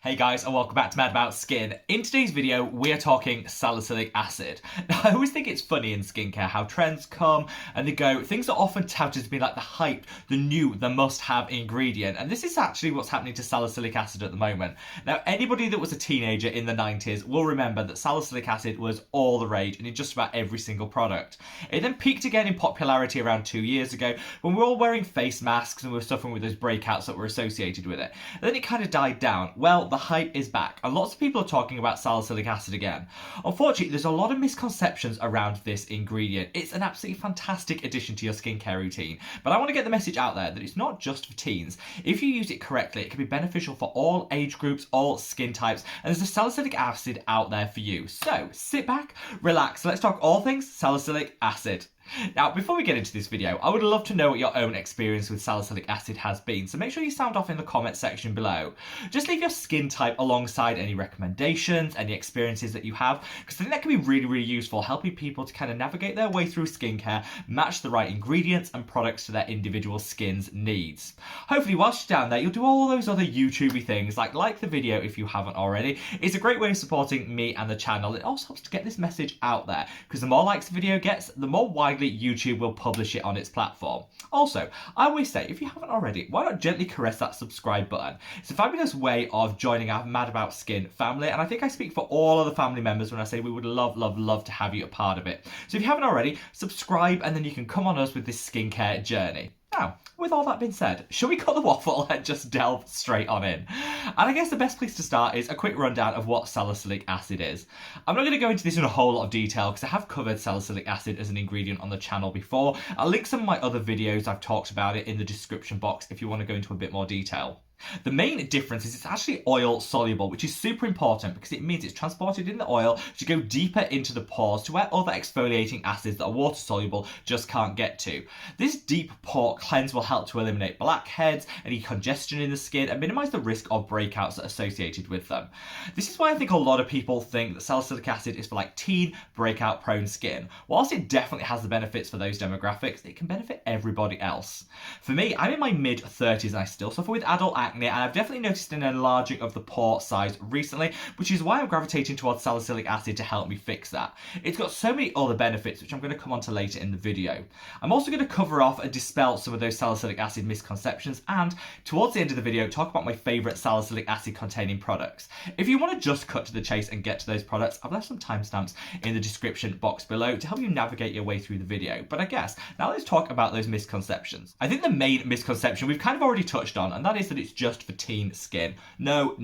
Hey guys, and welcome back to Mad About Skin. In today's video, we are talking salicylic acid. Now, I always think it's funny in skincare how trends come and they go. Things are often touted to be like the hype, the new, the must-have ingredient. And this is actually what's happening to salicylic acid at the moment. Now, anybody that was a teenager in the 90s will remember that salicylic acid was all the rage and in just about every single product. It then peaked again in popularity around 2 years ago when we were all wearing face masks and we were suffering with those breakouts that were associated with it. And then it kind of died down. Well, the hype is back and lots of people are talking about salicylic acid again. Unfortunately, there's a lot of misconceptions around this ingredient. It's an absolutely fantastic addition to your skincare routine, but I want to get the message out there that it's not just for teens. If you use it correctly, it can be beneficial for all age groups, all skin types, and there's a salicylic acid out there for you. So sit back, relax, let's talk all things salicylic acid. Now, before we get into this video, I would love to know what your own experience with salicylic acid has been, so make sure you sound off in the comment section below. Just leave your skin type alongside any recommendations, any experiences that you have, because I think that can be really useful, helping people to kind of navigate their way through skincare, match the right ingredients and products to their individual skin's needs. Hopefully, whilst you're down there, you'll do all those other YouTubey things, like the video if you haven't already. It's a great way of supporting me and the channel. It also helps to get this message out there, because the more likes the video gets, the more widely YouTube will publish it on its platform. Also, I always say, if you haven't already, why not gently caress that subscribe button? It's a fabulous way of joining our Mad About Skin family, and I think I speak for all of the family members when I say we would love to have you a part of it. So if you haven't already, subscribe and then you can come on us with this skincare journey. Now, with all that being said, shall we cut the waffle and just delve straight on in? And I guess the best place to start is a quick rundown of what salicylic acid is. I'm not going to go into this in a whole lot of detail because I have covered salicylic acid as an ingredient on the channel before. I'll link some of my other videos I've talked about it in the description box if you want to go into a bit more detail. The main difference is it's actually oil soluble, which is super important because it means it's transported in the oil to go deeper into the pores to where other exfoliating acids that are water soluble just can't get to. This deep pore cleanse will help to eliminate blackheads, any congestion in the skin, and minimize the risk of breakouts that are associated with them. This is why I think a lot of people think that salicylic acid is for like teen, breakout prone skin. Whilst it definitely has the benefits for those demographics, it can benefit everybody else. For me, I'm in my mid-30s and I still suffer with adult acne, and I've definitely noticed an enlarging of the pore size recently, which is why I'm gravitating towards salicylic acid to help me fix that. It's got so many other benefits, which I'm going to come on to later in the video. I'm also going to cover off and dispel some of those salicylic acid misconceptions, and towards the end of the video, talk about my favourite salicylic acid containing products. If you want to just cut to the chase and get to those products, I've left some timestamps in the description box below to help you navigate your way through the video. But I guess, now let's talk about those misconceptions. I think the main misconception we've kind of already touched on, and that is that it's just for teen skin. No.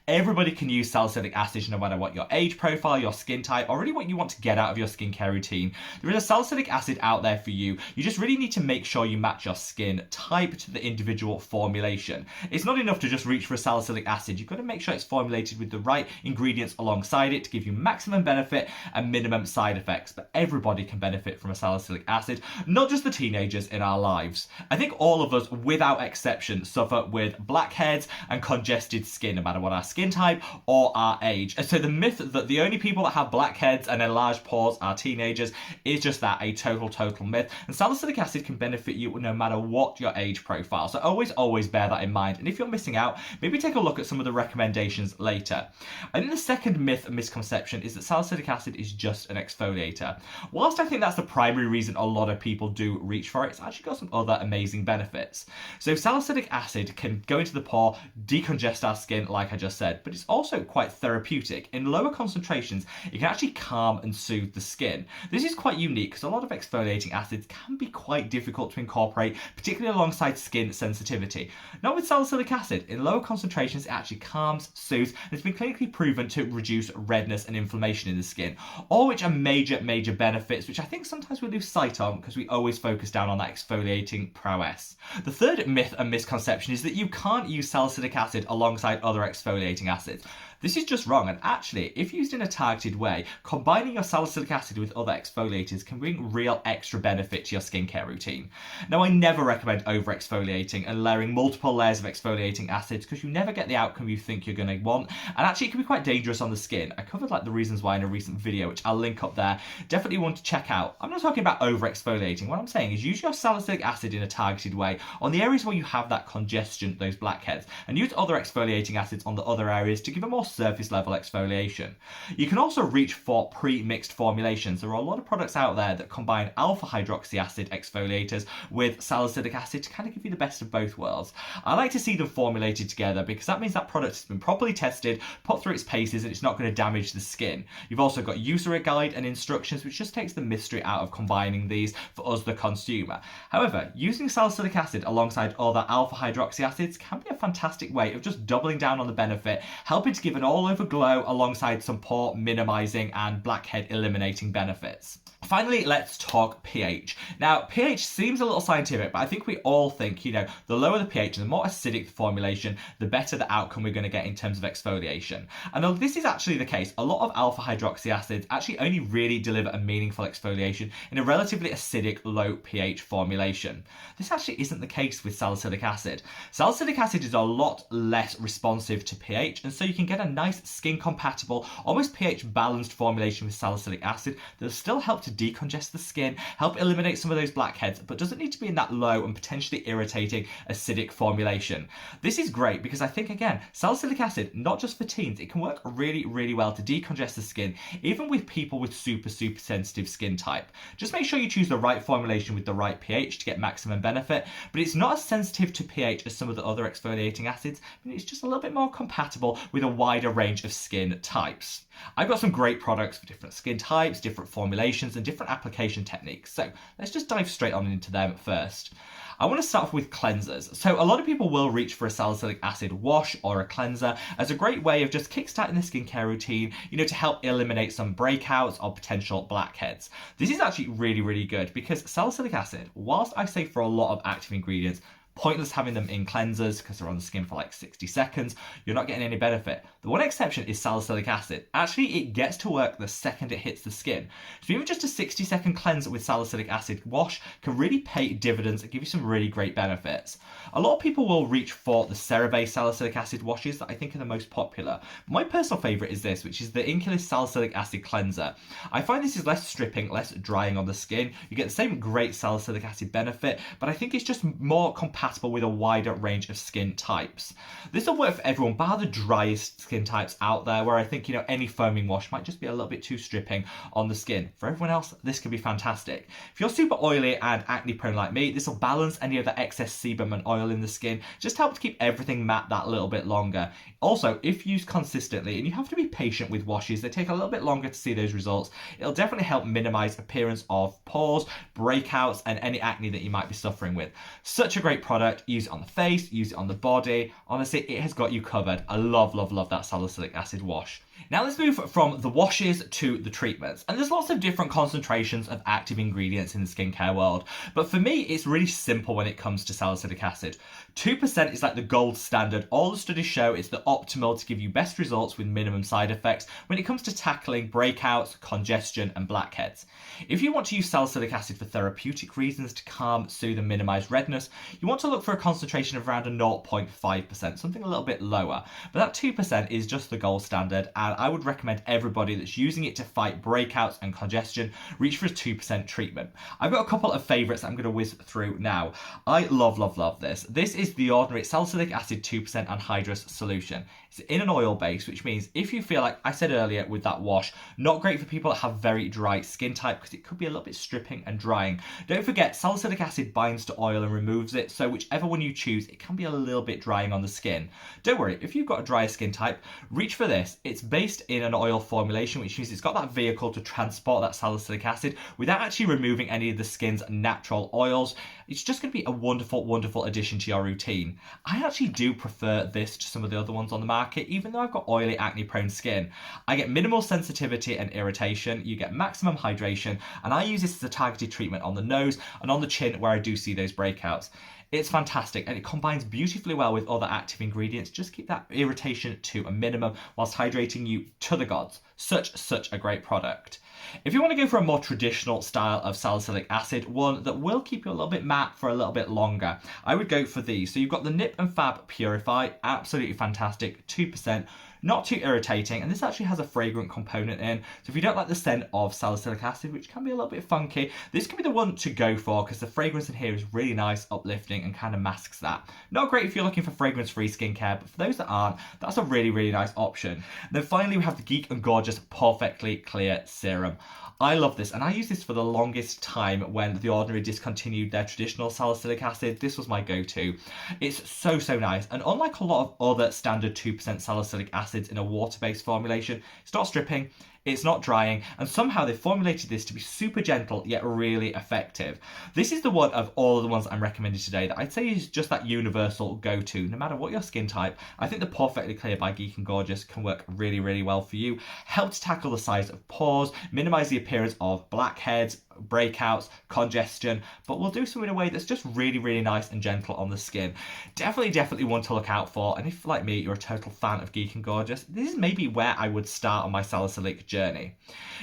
Everybody can use salicylic acid no matter what your age profile, your skin type, or really what you want to get out of your skincare routine. There is a salicylic acid out there for you. You just really need to make sure you match your skin type to the individual formulation. It's not enough to just reach for a salicylic acid. You've got to make sure it's formulated with the right ingredients alongside it to give you maximum benefit and minimum side effects. But everybody can benefit from a salicylic acid, not just the teenagers in our lives. I think all of us, without exception, suffer with blackheads and congested skin, no matter what our skin type or our age. And so the myth that the only people that have blackheads and enlarged pores are teenagers is just that, a total myth. And salicylic acid can benefit you no matter what your age profile. So always bear that in mind. And if you're missing out, maybe take a look at some of the recommendations later. I think the second myth and misconception is that salicylic acid is just an exfoliator. Whilst I think that's the primary reason a lot of people do reach for it, it's actually got some other amazing benefits. So salicylic acid can go into the pore, decongest our skin like I just said, but it's also quite therapeutic. In lower concentrations, it can actually calm and soothe the skin. This is quite unique because a lot of exfoliating acids can be quite difficult to incorporate, particularly alongside skin sensitivity. Not with salicylic acid. In lower concentrations, it actually calms, soothes, and it's been clinically proven to reduce redness and inflammation in the skin, all which are major benefits, which I think sometimes we lose sight on because we always focus down on that exfoliating prowess. The third myth and misconception is that you can't use salicylic acid alongside other exfoliating acids. This is just wrong, and actually, if used in a targeted way, combining your salicylic acid with other exfoliators can bring real extra benefit to your skincare routine. Now, I never recommend over-exfoliating and layering multiple layers of exfoliating acids because you never get the outcome you think you're going to want, and actually it can be quite dangerous on the skin. I covered the reasons why in a recent video, which I'll link up there. Definitely want to check out. I'm not talking about over-exfoliating. What I'm saying is use your salicylic acid in a targeted way on the areas where you have that congestion position those blackheads, and use other exfoliating acids on the other areas to give a more surface level exfoliation. You can also reach for pre-mixed formulations. There are a lot of products out there that combine alpha hydroxy acid exfoliators with salicylic acid to kind of give you the best of both worlds. I like to see them formulated together because that means that product has been properly tested, put through its paces, and it's not going to damage the skin. You've also got user guide and instructions, which just takes the mystery out of combining these for us, the consumer. However, using salicylic acid alongside other alpha hydroxy acids can be a fantastic way of just doubling down on the benefit, helping to give an all-over glow alongside some pore minimizing and blackhead eliminating benefits. Finally, let's talk pH. Now, pH seems a little scientific, but I think we all think, the lower the pH and the more acidic the formulation, the better the outcome we're going to get in terms of exfoliation. And though this is actually the case, a lot of alpha hydroxy acids actually only really deliver a meaningful exfoliation in a relatively acidic, low pH formulation. This actually isn't the case with salicylic acid. Salicylic acid is a lot less responsive to pH, and so you can get a nice skin-compatible, almost pH-balanced formulation with salicylic acid that'll still help to decongest the skin, help eliminate some of those blackheads, but doesn't need to be in that low and potentially irritating acidic formulation. This is great because I think, again, salicylic acid, not just for teens, it can work really, really well to decongest the skin, even with people with super sensitive skin type. Just make sure you choose the right formulation with the right pH to get maximum benefit, but it's not as sensitive to pH as some of the other exfoliating acids, but it's just a little bit more compatible with a wider range of skin types. I've got some great products for different skin types, different formulations, and different application techniques. So let's just dive straight on into them first. I want to start off with cleansers. So a lot of people will reach for a salicylic acid wash or a cleanser as a great way of just kickstarting the skincare routine, to help eliminate some breakouts or potential blackheads. This is actually really, really good because salicylic acid, whilst I say for a lot of active ingredients, pointless having them in cleansers because they're on the skin for like 60 seconds. You're not getting any benefit. The one exception is salicylic acid. Actually, it gets to work the second it hits the skin. So even just a 60-second cleanser with salicylic acid wash can really pay dividends and give you some really great benefits. A lot of people will reach for the Serum-based salicylic acid washes that I think are the most popular. My personal favourite is this, which is the Inculus Salicylic Acid Cleanser. I find this is less stripping, less drying on the skin. You get the same great salicylic acid benefit, but I think it's just more compatible with a wider range of skin types. This will work for everyone, bar the driest skin types out there, where I think, any foaming wash might just be a little bit too stripping on the skin. For everyone else, this can be fantastic. If you're super oily and acne prone like me, this will balance any of the excess sebum and oil in the skin, just help to keep everything matte that little bit longer. Also, if used consistently, and you have to be patient with washes, they take a little bit longer to see those results, it'll definitely help minimize appearance of pores, breakouts, and any acne that you might be suffering with. Such a great product. Use it on the face, use it on the body. Honestly, it has got you covered. I love that salicylic acid wash. Now let's move from the washes to the treatments. And there's lots of different concentrations of active ingredients in the skincare world. But for me, it's really simple when it comes to salicylic acid. 2% is like the gold standard. All the studies show it's the optimal to give you best results with minimum side effects when it comes to tackling breakouts, congestion, and blackheads. If you want to use salicylic acid for therapeutic reasons to calm, soothe, and minimize redness, you want to look for a concentration of around a 0.5%, something a little bit lower. But that 2% is just the gold standard, and I would recommend everybody that's using it to fight breakouts and congestion reach for a 2% treatment. I've got a couple of favourites that I'm going to whiz through now. I love this. This is the ordinary salicylic acid 2% anhydrous solution. It's in an oil base, which means if you feel like I said earlier with that wash, not great for people that have very dry skin type because it could be a little bit stripping and drying. Don't forget, salicylic acid binds to oil and removes it, so whichever one you choose, it can be a little bit drying on the skin. Don't worry, if you've got a drier skin type, reach for this. It's based in an oil formulation, which means it's got that vehicle to transport that salicylic acid without actually removing any of the skin's natural oils. It's just going to be a wonderful addition to your routine. I actually do prefer this to some of the other ones on the market, even though I've got oily, acne-prone skin. I get minimal sensitivity and irritation, you get maximum hydration, and I use this as a targeted treatment on the nose and on the chin where I do see those breakouts. It's fantastic and it combines beautifully well with other active ingredients. Just keep that irritation to a minimum whilst hydrating you to the gods. Such a great product. If you want to go for a more traditional style of salicylic acid, one that will keep you a little bit matte for a little bit longer, I would go for these. So you've got the Nip and Fab Purify, absolutely fantastic, 2%. Not too irritating, and this actually has a fragrant component in, so if you don't like the scent of salicylic acid, which can be a little bit funky, this can be the one to go for because the fragrance in here is really nice, uplifting, and kind of masks that. Not great if you're looking for fragrance-free skincare, but for those that aren't, that's a really, really nice option. And then finally, we have the Geek and Gorgeous Perfectly Clear Serum. I love this, and I used this for the longest time when The Ordinary discontinued their traditional salicylic acid. This was my go-to. It's so, so nice, and unlike a lot of other standard 2% salicylic acids in a water-based formulation, it's not stripping, it's not drying, and somehow they formulated this to be super gentle yet really effective. This is the one of all of the ones I'm recommending today that I'd say is just that universal go-to, no matter what your skin type. I think the Perfectly Clear by Geek and Gorgeous can work really, really well for you. Help to tackle the size of pores, minimize the appearance of blackheads, breakouts, congestion, but we'll do so in a way that's just really, really nice and gentle on the skin. Definitely one to look out for, and if, like me, you're a total fan of Geek and Gorgeous, this is maybe where I would start on my salicylic journey.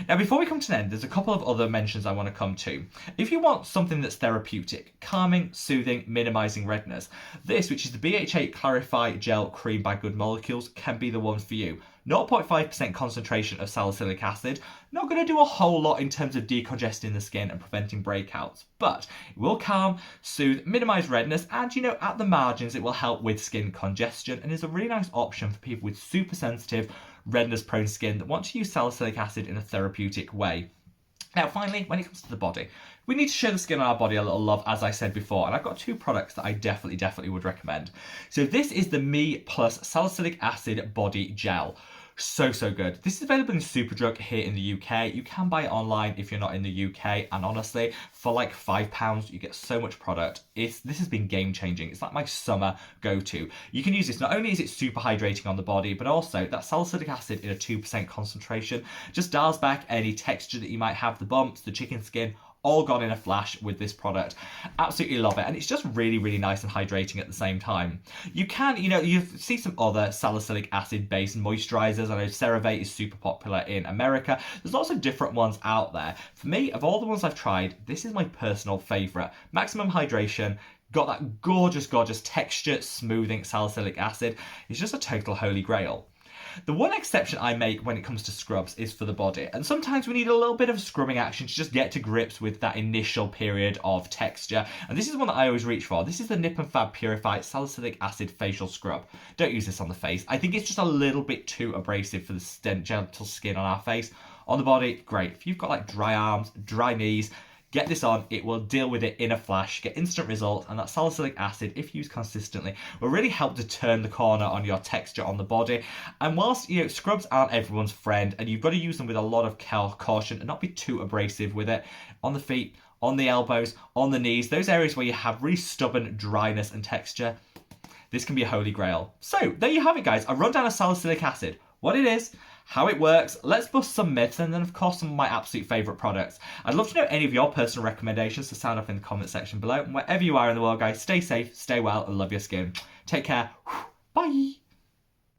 Now, before we come to an end, there's a couple of other mentions I want to come to. If you want something that's therapeutic, calming, soothing, minimizing redness, this, which is the BH8 Clarify Gel Cream by Good Molecules, can be the one for you. 0.5% concentration of salicylic acid, not going to do a whole lot in terms of decongesting the skin and preventing breakouts, but it will calm, soothe, minimize redness, and at the margins it will help with skin congestion and is a really nice option for people with super sensitive, redness prone skin that want to use salicylic acid in a therapeutic way. Now, finally, when it comes to the body, we need to show the skin on our body a little love, as I said before, and I've got two products that I definitely would recommend. So this is the Me Plus Salicylic Acid Body Gel. So good. This is available in Superdrug here in the UK. You can buy it online if you're not in the UK, and honestly, for like £5, you get so much product. This has been game changing. It's like my summer go-to. You can use this, not only is it super hydrating on the body, but also that salicylic acid in a 2% concentration just dials back any texture that you might have, the bumps, the chicken skin, all gone in a flash with this product. Absolutely love it, and it's just really nice and hydrating at the same time. You can, you see some other salicylic acid based moisturizers. I know CeraVe is super popular in America. There's lots of different ones out there. For me, of all the ones I've tried, this is my personal favorite. Maximum hydration, got that gorgeous texture smoothing salicylic acid. It's just a total holy grail. The one exception I make when it comes to scrubs is for the body, and sometimes we need a little bit of scrubbing action to just get to grips with that initial period of texture, and this is one that I always reach for. This is the Nip and Fab Purify Salicylic Acid Facial Scrub. Don't use this on the face. I think it's just a little bit too abrasive for the gentle skin on our face. On the body, great. If you've got like dry arms, dry knees, get this on, it will deal with it in a flash, get instant results, and that salicylic acid, if used consistently, will really help to turn the corner on your texture on the body. And whilst, scrubs aren't everyone's friend, and you've got to use them with a lot of caution and not be too abrasive with it, on the feet, on the elbows, on the knees, those areas where you have really stubborn dryness and texture, this can be a holy grail. So, there you have it, guys. A rundown of salicylic acid, what it is, how it works, let's bust some myths, and then of course some of my absolute favourite products. I'd love to know any of your personal recommendations, so sound off in the comment section below. And wherever you are in the world, guys, stay safe, stay well, and love your skin. Take care. Bye.